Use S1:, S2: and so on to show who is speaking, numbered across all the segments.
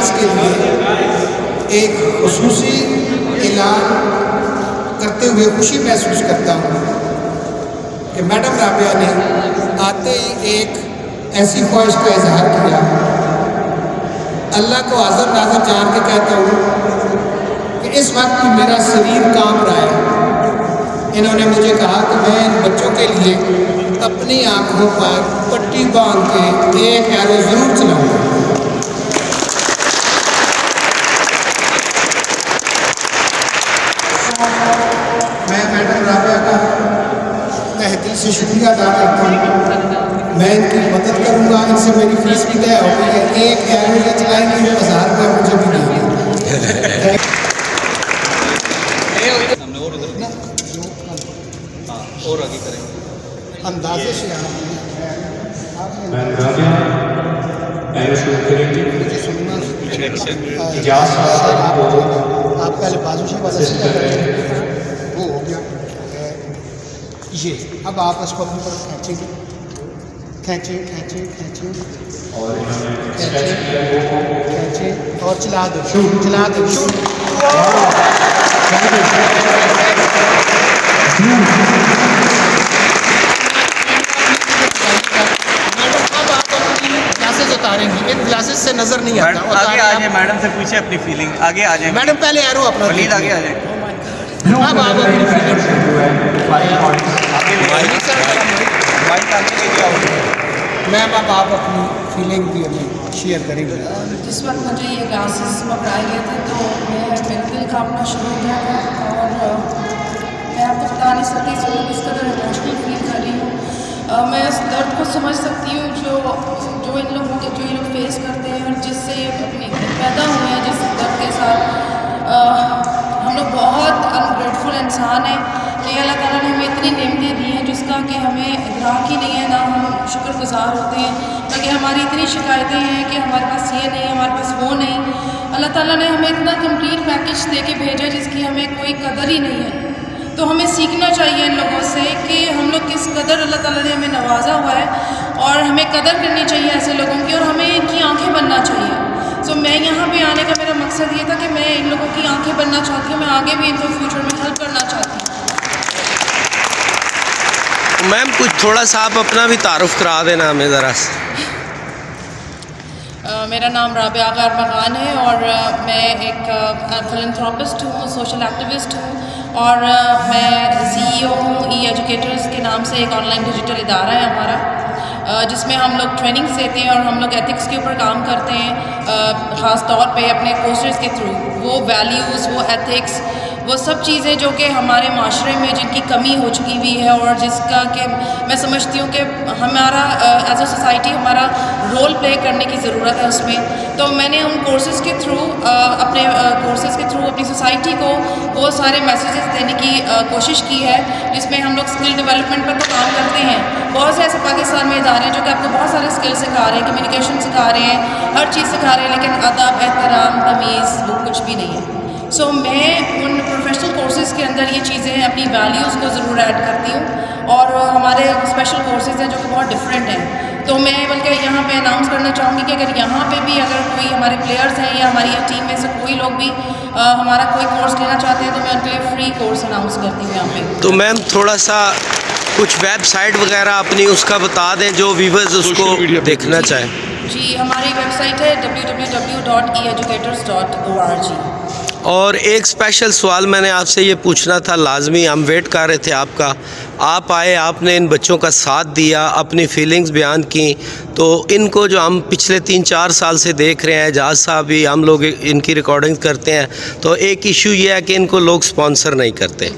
S1: Guides के लिए एक खुसूसी ऐलान करते हुए खुशी महसूस करता हूँ कि मैडम राबिया ने आते ही एक ऐसी ख्वाहिश का इजहार किया। अल्लाह को हाज़िर नाज़िर जान के कहता हूँ कि इस वक्त भी मेरा शरीर कांप रहा है। इन्होंने मुझे कहा कि मैं इन बच्चों के लिए अपनी आँखों पर पट्टी बांध के एक एरो ज़रूर चलाऊँगा। मैं मैडम राबिया का तहे दिल से शुक्रिया अदा करता हूँ। मैं इनकी मदद करूँगा, इनसे मेरी फीस भी तय हो गई है। एक एरो ये चलाएंगे, 1000 रुपये मुझे भी देंगे।
S2: और आगे करेंगे
S1: अंदाजे से मुझे सुनना आप पहले बाजू से वाला सीधा करें, वो हो गया ये। अब आप इसको अपनी तरफ खींचेंगे, खींचें खींचें खींचें खींचें और चला दो, चला दो। उतारेंगी, इन ग्लासेस से नजर नहीं आता।
S2: आगे आ जाए, मैडम से पूछे अपनी फीलिंग। आगे आ जाए
S1: मैडम, पहले एरो अपना
S2: प्लीज आगे आ जाए।
S1: अब आप अपनी फीलिंग मैम, अब आप अपनी फीलिंग भी हमें शेयर करेंगे।
S3: जिस वक्त मुझे ये ग्लासेस पकड़ाए गए थे तो मेरा दिल कांपना शुरू हो गया था और मैं आपको बता नहीं सकती इस वक्त किस कदर इमोशनल फील कर रही हूँ। मैं इस दर्द को समझ सकती हूँ जो इन लोगों के ये लोग फेस करते हैं और जिससे ये अपनी पैदा हुए हैं, जिस दर्द के साथ। हम लोग बहुत अनग्रेटफुल इंसान हैं कि अल्लाह ताला ने हमें इतनी नेमतें दी हैं जिसका कि हमें इदराक ही नहीं है, ना हम शुक्रगुजार होते हैं। ताकि हमारी इतनी शिकायतें हैं कि हमारे पास ये नहीं, हमारे पास वो नहीं। अल्लाह ताला ने हमें इतना कंप्लीट पैकेज दे के भेजा जिसकी हमें कोई कदर ही नहीं है। तो हमें सीखना चाहिए इन लोगों से कि हम लोग किस कदर अल्लाह ताला ने हमें नवाजा हुआ है और हमें कदर करनी चाहिए ऐसे लोगों की और हमें इनकी आंखें बनना चाहिए। तो मैं यहाँ पे आने का मेरा मकसद ये था कि मैं इन लोगों की आंखें बनना चाहती हूँ। मैं आगे भी इनको फ्यूचर में हेल्प करना चाहती हूँ।
S4: मैम, कुछ थोड़ा सा आप अपना भी तारुफ करा देना हमें ज़रा।
S3: मेरा नाम राबिया अरमगान है और मैं एक फिलैंथ्रोपिस्ट हूँ, सोशल एक्टिविस्ट हूँ और मैं CEO हूँ ई एजुकेटर्स के नाम से। एक ऑनलाइन डिजिटल इदारा है हमारा जिसमें हम लोग ट्रेनिंग्स देते हैं और हम लोग एथिक्स के ऊपर काम करते हैं, ख़ास तौर पे अपने कोर्सेज़ के थ्रू। वो वैल्यूज़, वो एथिक्स, वो सब चीज़ें जो कि हमारे माशरे में जिनकी कमी हो चुकी हुई है और जिसका कि मैं समझती हूँ कि हमारा एज अ सोसाइटी हमारा रोल प्ले करने की ज़रूरत है उसमें। तो मैंने उन कोर्सेज़ के थ्रू अपने कोर्सेज़ के थ्रू अपनी सोसाइटी को बहुत सारे मैसेजेस देने की कोशिश की है, जिसमें हम लोग स्किल डेवलपमेंट पर तो काम करते हैं। बहुत से ऐसे पाकिस्तान में इदारे हैं जो कि आपको बहुत सारे स्किल सिखा रहे हैं, कम्युनिकेशन सिखा रहे हैं, हर चीज़ सिखा रहे हैं, लेकिन अदब, एहतराम, तमीज़ वो कुछ भी नहीं है। सो मैं उन प्रोफेशनल कोर्सेज़ के अंदर ये चीज़ें अपनी वैल्यूज़ को ज़रूर ऐड करती हूँ और हमारे स्पेशल कोर्सेज़ हैं जो कि बहुत डिफरेंट हैं। तो मैं बल्कि यहाँ पे अनाउंस करना चाहूँगी कि अगर यहाँ पे भी अगर कोई हमारे प्लेयर्स हैं या हमारी टीम में से कोई लोग भी हमारा कोई कोर्स लेना चाहते हैं तो मैं उनके लिए फ्री कोर्स अनाउंस करती हूँ यहाँ पे।
S4: तो मैम, थोड़ा सा कुछ वेबसाइट वगैरह अपनी उसका बता दें जो व्यूअर्स उसको देखना चाहें।
S3: जी, हमारी वेबसाइट है www.educators.org।
S4: और एक स्पेशल सवाल मैंने आपसे ये पूछना था, लाजमी, हम वेट कर रहे थे आपका। आप आए, आपने इन बच्चों का साथ दिया, अपनी फीलिंग्स बयान की। तो इनको जो हम पिछले 3-4 साल से देख रहे हैं, एजाज साहब भी, हम लोग इनकी रिकॉर्डिंग करते हैं, तो एक इशू ये है कि इनको लोग स्पॉन्सर नहीं करते।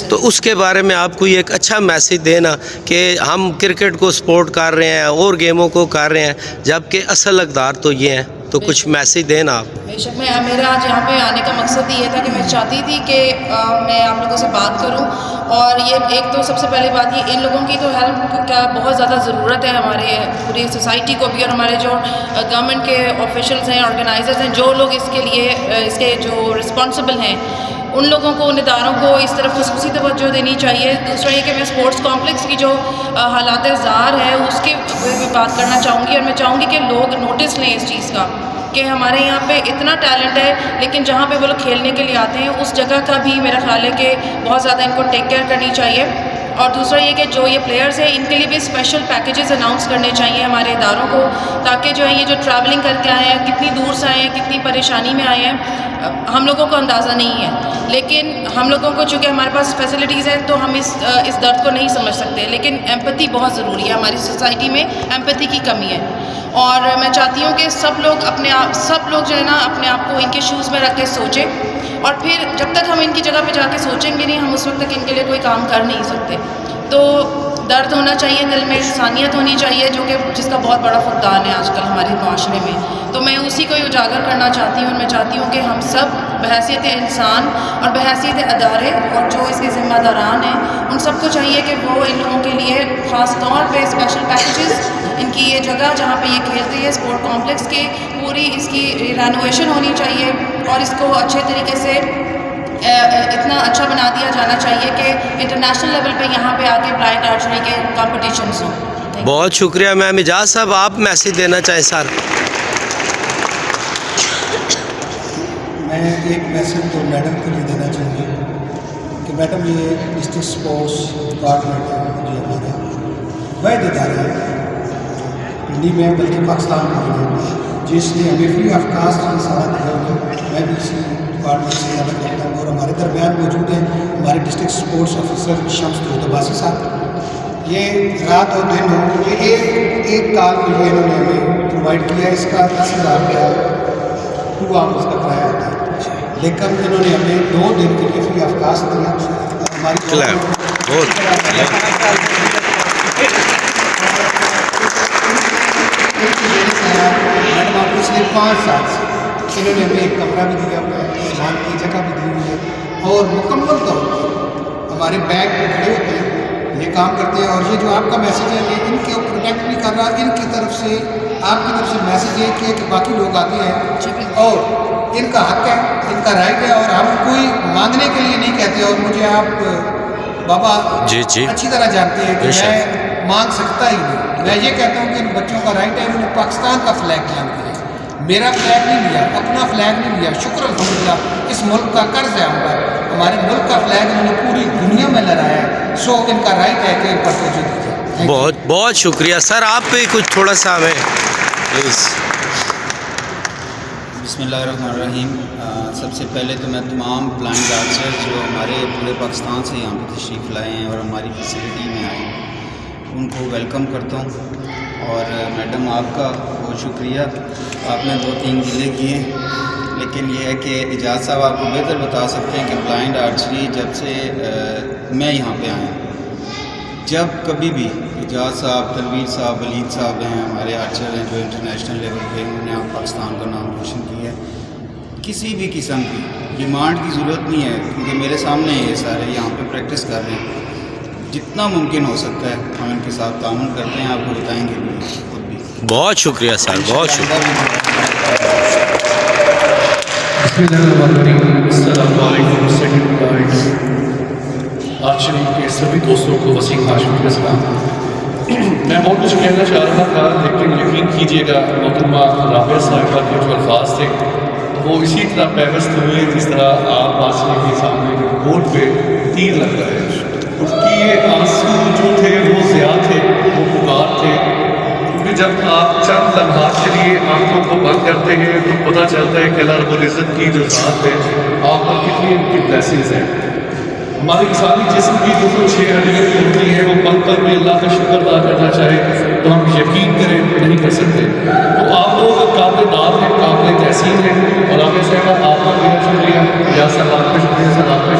S4: तो उसके बारे में आप कोई एक अच्छा मैसेज देना कि हम क्रिकेट को सपोर्ट कर रहे हैं और गेमों को कर रहे हैं, जबकि असल हकदार तो ये हैं। तो कुछ मैसेज देना आप।
S3: बेशक, मेरा आज यहाँ पे आने का मकसद ये था कि मैं चाहती थी कि मैं आप लोगों से बात करूँ और ये एक तो सबसे पहली बात ये, इन लोगों की तो हेल्प का बहुत ज़्यादा ज़रूरत है हमारे पूरी सोसाइटी को भी और हमारे जो गवर्नमेंट के ऑफिशियल्स हैं, ऑर्गेनाइजर्स हैं, जो लोग इसके लिए इसके जो रिस्पॉन्सिबल हैं, उन लोगों को, उन इदारों को इस तरफ ख़ुसूसी तवज्जो देनी चाहिए। दूसरा ये कि मैं स्पोर्ट्स कॉम्प्लेक्स की जो हालात ज़ार है उसके भी बात करना चाहूँगी और मैं चाहूँगी कि लोग नोटिस लें इस चीज़ का کہ ہمارے یہاں پہ اتنا ٹیلنٹ ہے لیکن جہاں پہ وہ لوگ کھیلنے کے لیے آتے ہیں اس جگہ کا بھی میرا خیال ہے کہ بہت زیادہ ان کو ٹیک کیئر کرنی چاہیے. اور دوسرا یہ کہ جو یہ پلیئرز ہیں ان کے لیے بھی اسپیشل پیکیجز اناؤنس کرنے چاہیے ہمارے اداروں کو, تاکہ جو ہے یہ جو ٹریولنگ کر کے آئے ہیں, کتنی دور سے آئے ہیں, کتنی پریشانی میں آئے ہیں, ہم لوگوں کو اندازہ نہیں ہے. لیکن ہم لوگوں کو چونکہ ہمارے پاس فیسلٹیز ہیں تو ہم اس درد کو نہیں سمجھ سکتے, لیکن ایمپتھی بہت ضروری ہے. ہماری سوسائٹی میں ایمپتھی کی کمی ہے, اور میں چاہتی ہوں کہ سب لوگ جو ہے نا اپنے آپ کو ان کے شوز میں رکھ کے سوچیں, اور پھر جب تک ہم ان کی جگہ پہ جا کے سوچیں گے نہیں, ہم اس وقت تک ان کے لیے کوئی کام کر نہیں سکتے. تو درد ہونا چاہیے دل میں, انسانیت ہونی چاہیے, جو کہ جس کا بہت بڑا فقدان ہے آج کل ہمارے معاشرے میں. تو میں اسی کو اجاگر کرنا چاہتی ہوں, اور میں چاہتی ہوں کہ ہم سب بحیثیت انسان اور بحیثیت ادارے اور جو اس کے ذمہ داران ہیں ان سب کو چاہیے کہ وہ ان لوگوں کے لیے خاص طور پہ اسپیشل پیکیجز, ان کی یہ جگہ جہاں پہ یہ کھیلتے ہیں اسپورٹ کمپلیکس کی پوری اس کی رینوویشن ہونی چاہیے, اور اس کو اچھے طریقے سے اتنا اچھا بنا دیا جانا چاہیے کہ انٹرنیشنل لیول پہ یہاں پہ آ کے بلائنڈ آرچری کے کمپٹیشنز ہوں.
S4: بہت شکریہ میم. اجاز صاحب آپ میسیج دینا چاہیں سر؟
S1: میں ایک میسیج تو میڈم کو لیے دینا چاہوں گا کہ میڈم یہ ڈسٹرکٹ اسپورٹس ڈپارٹمنٹ ہے جو ہمارا واحد ادارہ ہے پنڈی میں بلکہ پاکستان میں, جس نے ہمیں فری آف کاسٹ یہ سارا دیا ہوا. میں بھی اسی ڈپارٹمنٹ سے زیادہ کرتا ہوں, اور ہمارے درمیان موجود ہیں ہمارے ڈسٹرکٹ اسپورٹس آفیسر شمس عباسی صاحب. یہ رات اور دن ہو, یہ ایک کال کے لیے انہوں نے ہمیں پرووائڈ کیا, اس کا 10,000 روپیہ 2 آرمز کا کرایہ ہوتا ہے, لیکن انہوں نے ہمیں 2 دن کے لیے فری آف کاسٹ دیا. ہماری میڈم آپ پچھلے 5 سال سے انہوں نے ہمیں ایک کمرہ بھی دیا ہوا ہے, مہمان کی جگہ بھی دی ہوئی ہے, اور مکمل طور پر ہمارے بیگ پہ کھڑے ہوتے ہیں, یہ کام کرتے ہیں. اور یہ جو آپ کا میسیج ہے یہ ان کے پروٹیکٹ نہیں کر رہا, ان کی طرف سے آپ کی طرف سے میسیج یہ کہ باقی لوگ آتے ہیں اور ان کا حق ہے, ان کا رائٹ ہے, اور ہم کوئی مانگنے کے لیے نہیں کہتے. اور مجھے آپ بابا
S4: جی
S1: اچھی طرح جانتے ہیں کہ میں مانگ سکتا ہی نہیں. میں یہ کہتا ہوں کہ ان بچوں کا رائٹ ہے, انہوں نے پاکستان کا فلیگ کلیم کیا, میرا فلیگ نہیں لیا, اپنا فلیگ نہیں لیا. شکر الحمدللہ اس ملک کا قرض ہے ہم پر, ہمارے ملک کا فلیگ انہوں نے پوری دنیا میں لہرایا ہے. سو ان کا رائٹ ہے کہ ان پر توجہ دی جائے.
S4: بہت بہت شکریہ سر. آپ بھی کچھ تھوڑا سا ہمیں پلیز.
S5: بسم اللہ الرحمن الرحیم. سب سے پہلے تو میں تمام بلائنڈ آرچرز جو ہمارے پورے پاکستان سے یہاں پہ تشریف لائے ہیں اور ہماری فیسلٹی میں آئے ہیں ان کو ویلکم کرتا ہوں. اور میڈم آپ کا بہت شکریہ, آپ نے 2-3 ضلع کیے, لیکن یہ ہے کہ اجاز صاحب آپ کو بہتر بتا سکتے ہیں کہ بلائنڈ آرچری جب سے میں یہاں پہ آیا ہوں, جب کبھی بھی اجاز صاحب, تنویر صاحب, ولید صاحب ہیں ہمارے آرچر ہیں جو انٹرنیشنل لیول پہ انہوں نے پاکستان کا نام روشن کیا ہے, کسی بھی قسم کی ڈیمانڈ کی ضرورت نہیں ہے, کیونکہ میرے سامنے یہ سارے یہاں پہ پریکٹس کر رہے ہیں. جتنا ممکن ہو سکتا ہے ہم ان کے ساتھ تعاون کرتے ہیں, آپ کو بتائیں گے بھی خود بھی.
S4: بہت شکریہ سر, بہت شکریہ.
S6: السلام علیکم. سیکنڈ پوائنٹ آرچری کے سبھی دوستوں کو وسیم ہاشمی کا سلام. میں بہت کچھ کہنا چاہ رہا تھا, لیکن یقین کیجیے گا محترمہ رابعہ صاحبہ کے جو الفاظ تھے وہ اسی طرح پیوست ہوئے جس طرح آپ آسرے کے سامنے بورڈ پہ تیر لگ رہا ہے. اس کی یہ آنسو جو تھے وہ ضیاء تھے, وہ پکار تھے, کیونکہ جب آپ چند لمحات کے لیے آنکھوں کو بند کرتے ہیں تو پتہ چلتا ہے کہ اللہ رب العزت کی جو ذات ہے آپ پر کتنی ان کی بلیسنگز ہیں. ہماری انسانی جسم کی جو کچھ 6 ہڈیاں ہوتی ہیں وہ پل پل میں اللہ کا شکر ادا کرنا چاہے تو ہم یقین کریں نہیں کر سکتے. تو آپ لوگ قابل داد ہیں, قابل تحسین ہیں, اور آپ صاحبہ آپ کا میرا شکریہ, یا صاحب آپ کا شکریہ, سر آپ کا